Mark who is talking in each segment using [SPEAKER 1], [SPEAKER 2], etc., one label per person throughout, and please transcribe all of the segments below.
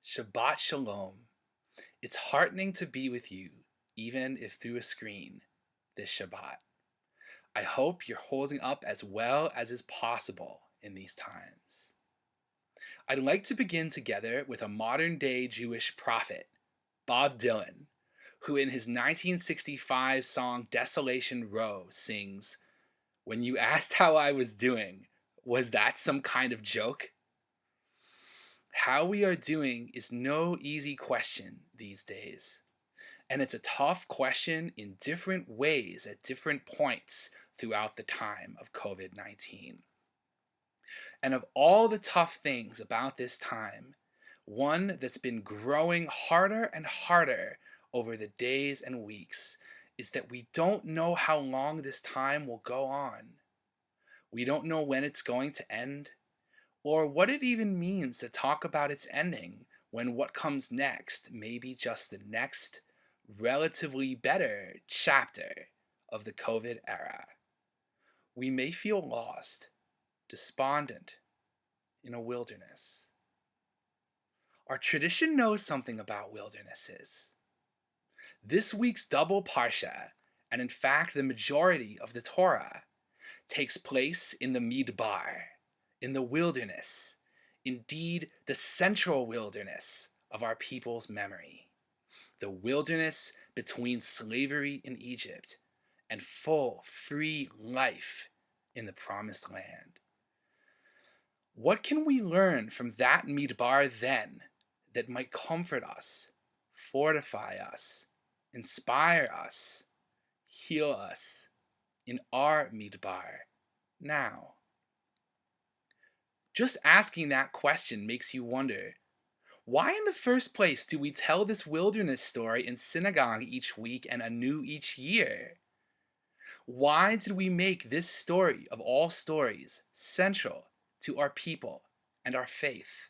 [SPEAKER 1] Shabbat Shalom. It's heartening to be with you, even if through a screen, this Shabbat. I hope you're holding up as well as is possible in these times. I'd like to begin together with a modern-day Jewish prophet, Bob Dylan, who in his 1965 song Desolation Row sings, "When you asked how I was doing, was that some kind of joke?" How we are doing is no easy question these days. And it's a tough question in different ways at different points throughout the time of COVID-19. And of all the tough things about this time, one that's been growing harder and harder over the days and weeks is that we don't know how long this time will go on. We don't know when it's going to end, or what it even means to talk about its ending when what comes next may be just the next, relatively better chapter of the COVID era. We may feel lost, despondent, in a wilderness. Our tradition knows something about wildernesses. This week's double Parsha, and in fact the majority of the Torah, takes place in the Midbar, in the wilderness, indeed the central wilderness of our people's memory, the wilderness between slavery in Egypt and full, free life in the Promised Land. What can we learn from that Midbar then that might comfort us, fortify us, inspire us, heal us in our Midbar now? Just asking that question makes you wonder, why in the first place do we tell this wilderness story in synagogue each week and anew each year? Why did we make this story of all stories central to our people and our faith?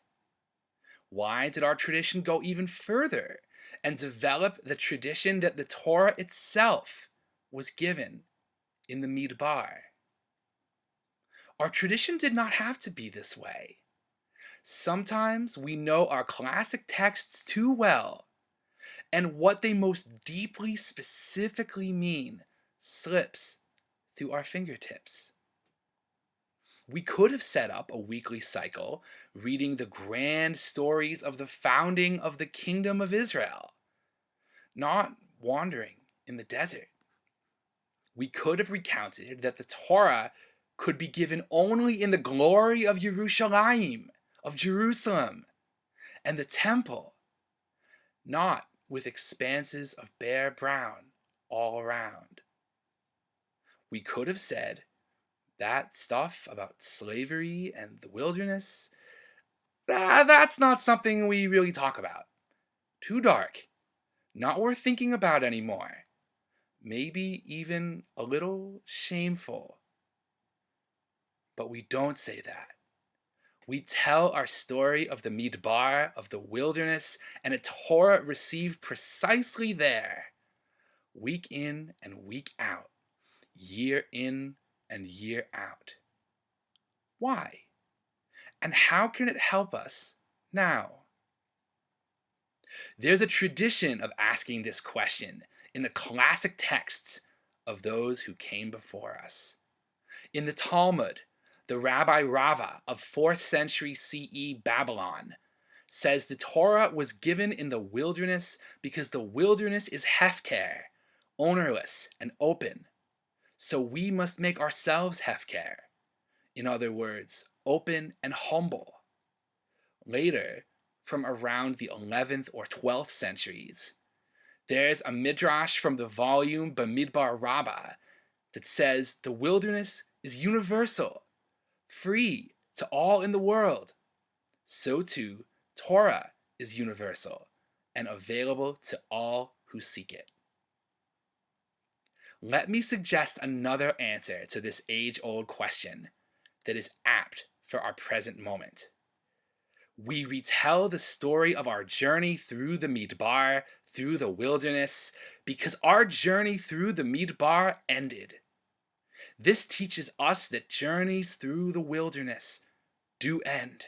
[SPEAKER 1] Why did our tradition go even further and develop the tradition that the Torah itself was given in the Midbar? Our tradition did not have to be this way. Sometimes we know our classic texts too well, and what they most deeply, specifically mean slips through our fingertips. We could have set up a weekly cycle reading the grand stories of the founding of the Kingdom of Israel, not wandering in the desert. We could have recounted that the Torah could be given only in the glory of Yerushalayim, of Jerusalem, and the temple, not with expanses of bare brown all around. We could have said that stuff about slavery and the wilderness, that's not something we really talk about. Too dark, not worth thinking about anymore, maybe even a little shameful. But we don't say that. We tell our story of the Midbar, of the wilderness, and a Torah received precisely there, week in and week out, year in and year out. Why? And how can it help us now? There's a tradition of asking this question in the classic texts of those who came before us. In the Talmud, the Rabbi Rava of 4th century CE Babylon says the Torah was given in the wilderness because the wilderness is hefker, ownerless and open. So we must make ourselves hefker, in other words, open and humble. Later, from around the 11th or 12th centuries, there's a midrash from the volume Bamidbar Rabbah that says the wilderness is universal, free to all in the world. So too, Torah is universal and available to all who seek it. Let me suggest another answer to this age-old question that is apt for our present moment. We retell the story of our journey through the Midbar, through the wilderness, because our journey through the Midbar ended. This teaches us that journeys through the wilderness do end.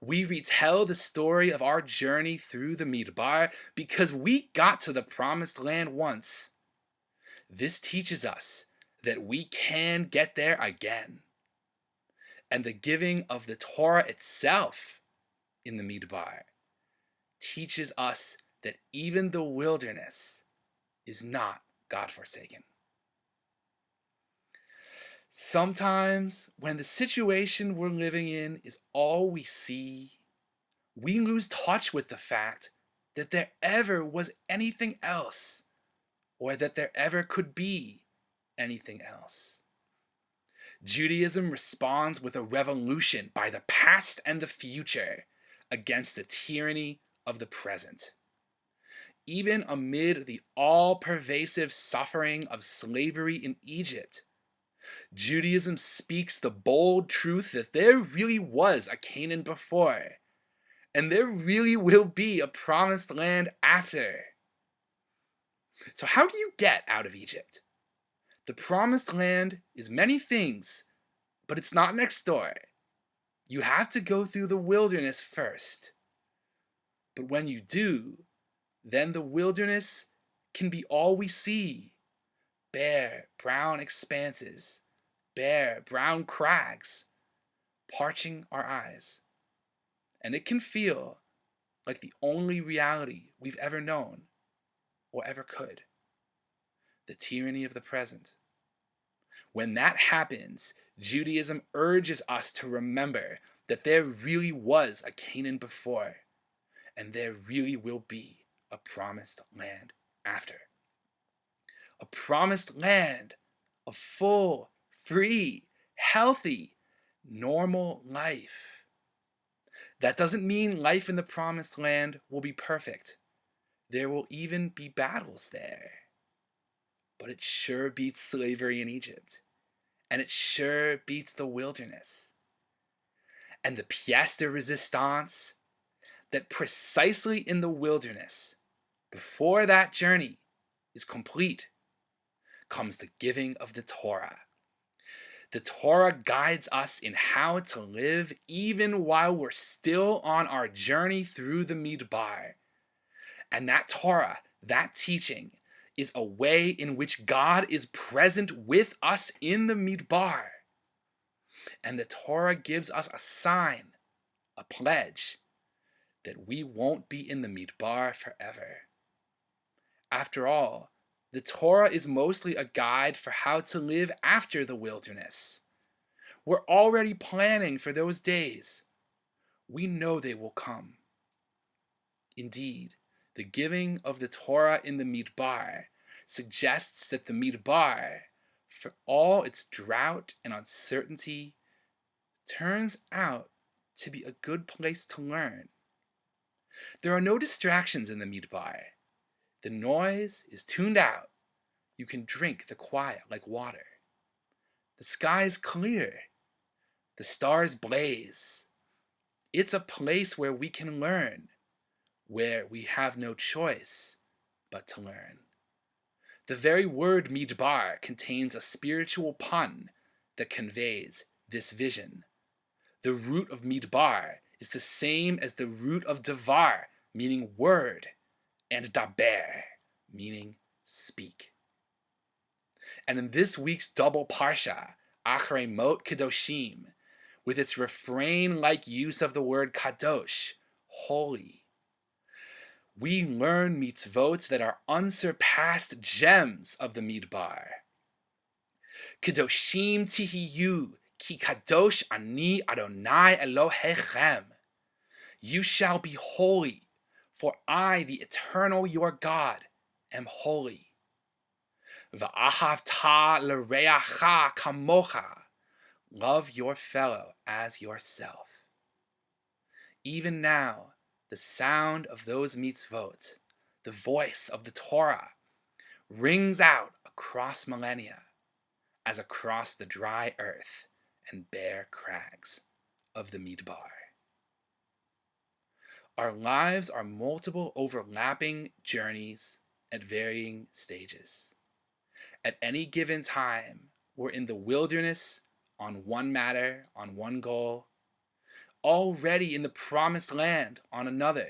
[SPEAKER 1] We retell the story of our journey through the Midbar because we got to the promised land once. This teaches us that we can get there again. And the giving of the Torah itself in the Midbar teaches us that even the wilderness is not God-forsaken. Sometimes, when the situation we're living in is all we see, we lose touch with the fact that there ever was anything else, or that there ever could be anything else. Judaism responds with a revolution by the past and the future against the tyranny of the present. Even amid the all-pervasive suffering of slavery in Egypt, Judaism speaks the bold truth that there really was a Canaan before, and there really will be a promised land after. So how do you get out of Egypt? The promised land is many things, but it's not next door. You have to go through the wilderness first. But when you do, then the wilderness can be all we see. Bare, brown expanses, bare, brown crags, parching our eyes. And it can feel like the only reality we've ever known or ever could. The tyranny of the present. When that happens, Judaism urges us to remember that there really was a Canaan before, and there really will be a promised land after. A promised land of full, free, healthy, normal life. That doesn't mean life in the promised land will be perfect. There will even be battles there. But it sure beats slavery in Egypt. And it sure beats the wilderness. And the pièce de résistance, that precisely in the wilderness, before that journey is complete, comes the giving of the Torah. The Torah guides us in how to live even while we're still on our journey through the Midbar. And that Torah, that teaching, is a way in which God is present with us in the Midbar. And the Torah gives us a sign, a pledge, that we won't be in the Midbar forever. After all, the Torah is mostly a guide for how to live after the wilderness. We're already planning for those days. We know they will come. Indeed, the giving of the Torah in the Midbar suggests that the Midbar, for all its drought and uncertainty, turns out to be a good place to learn. There are no distractions in the Midbar. The noise is tuned out. You can drink the quiet like water. The sky is clear. The stars blaze. It's a place where we can learn, where we have no choice but to learn. The very word Midbar contains a spiritual pun that conveys this vision. The root of Midbar is the same as the root of davar, meaning word, and daber, meaning speak. And in this week's double parsha, Achrei Mot-Kedoshim, with its refrain-like use of the word kadosh, holy, we learn mitzvot that are unsurpassed gems of the Midbar. Kedoshim tihiyu, ki kadosh ani Adonai Elohechem. You shall be holy, for I, the eternal your God, am holy. V'ahavta l'reacha kamocha. Love your fellow as yourself. Even now, the sound of those mitzvot, the voice of the Torah, rings out across millennia, as across the dry earth and bare crags of the Midbar. Our lives are multiple overlapping journeys at varying stages. At any given time, we're in the wilderness on one matter, on one goal. already in the promised land on another,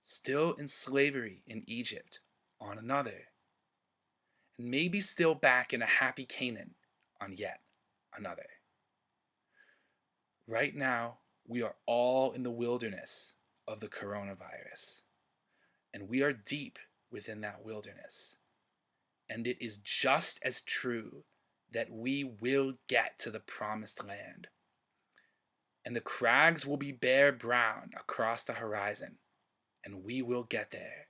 [SPEAKER 1] still in slavery in Egypt on another, and maybe still back in a happy Canaan on yet another. Right now, we are all in the wilderness of the coronavirus, and we are deep within that wilderness. And it is just as true that we will get to the promised land. And the crags will be bare brown across the horizon, and we will get there.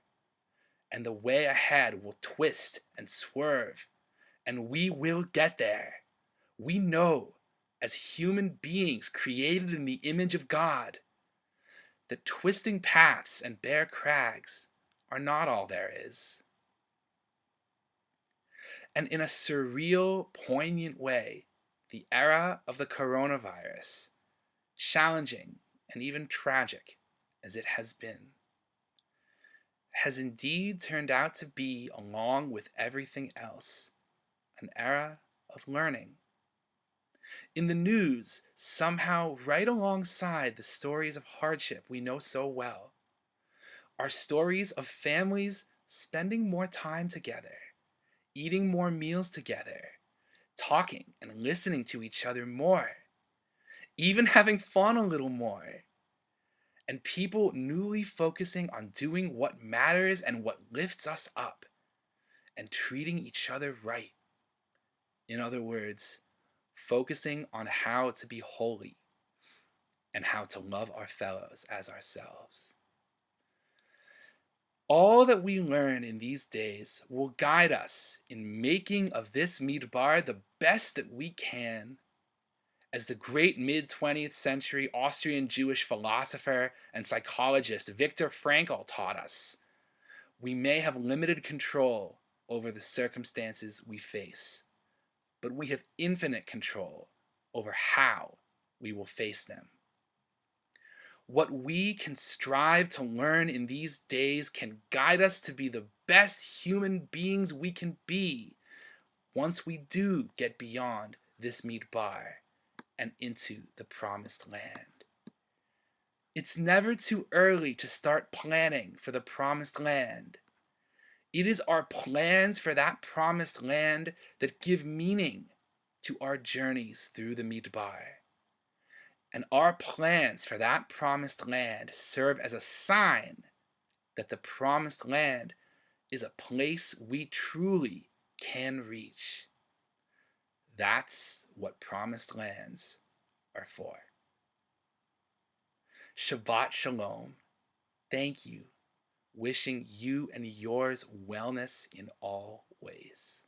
[SPEAKER 1] And the way ahead will twist and swerve, and we will get there. We know, as human beings created in the image of God, that twisting paths and bare crags are not all there is. And in a surreal, poignant way, the era of the coronavirus, challenging and even tragic as it has been, has indeed turned out to be, along with everything else, an era of learning. In the news, somehow right alongside the stories of hardship we know so well, are stories of families spending more time together, eating more meals together, talking and listening to each other more, even having fun a little more, and people newly focusing on doing what matters and what lifts us up, and treating each other right. In other words, focusing on how to be holy and how to love our fellows as ourselves. All that we learn in these days will guide us in making of this Midbar the best that we can. As the great mid-20th century Austrian Jewish philosopher and psychologist Viktor Frankl taught us, we may have limited control over the circumstances we face, but we have infinite control over how we will face them. What we can strive to learn in these days can guide us to be the best human beings we can be once we do get beyond this Midbar and into the promised land. It's never too early to start planning for the promised land. It is our plans for that promised land that give meaning to our journeys through the Midbar. And our plans for that promised land serve as a sign that the promised land is a place we truly can reach. That's what promised lands are for. Shabbat Shalom. Thank you. Wishing you and yours wellness in all ways.